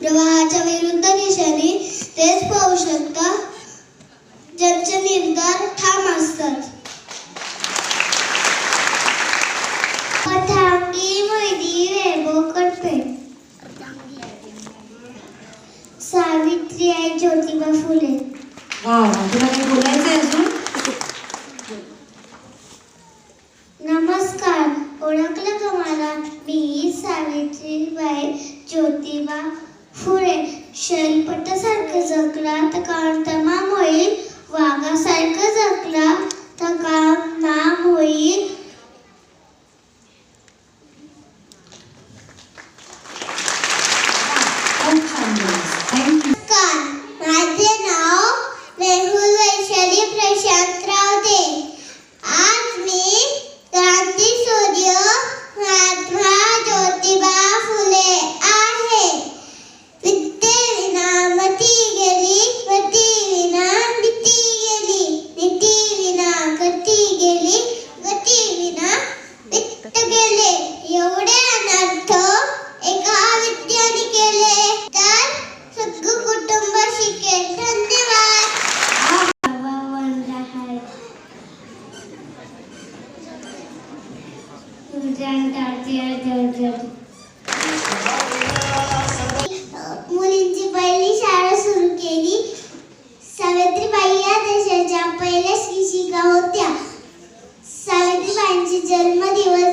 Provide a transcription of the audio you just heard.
प्रवाहाच्या विरुद्ध दिशेने तेच पाहू शकता ज्यांचे निर्धार ठाम असतात. पथांगी मैदी वैभव कडपे. सावित्रीबाई ज्योतिबा फुले. वा वा, तुला काही बोलायचं आहे अजून? नमस्कार, ओळखलं का मला? मी सावित्रीबाई ज्योतिबा फुले. शैलपटासारखं जगला तर काम तमाम होईल, वाघासारखं जगला तर काम नाम होईल. खूप छान बोललीस. थँक्यू. नमस्कार, माझे नाव मेहुल वैशाली प्रशांतराव दे. आज मी क्रांती सूर्य महात्मा ज्योतिबा फुले आहे. विद्येविना मती गेली, मतीविना नीती गेली, नीतीविना गती गेली, गतीविना वित्त गेले. एवढे अनर्थ एका विद्याने केले तर सगळं कुटुंब शिकेल. धन्यवाद. मुलींची पहिली शाळा सुरू केली. सावित्रीबाई या देशाच्या पहिल्या शिक्षिका होत्या. सावित्रीबाईंचे जन्मदिवस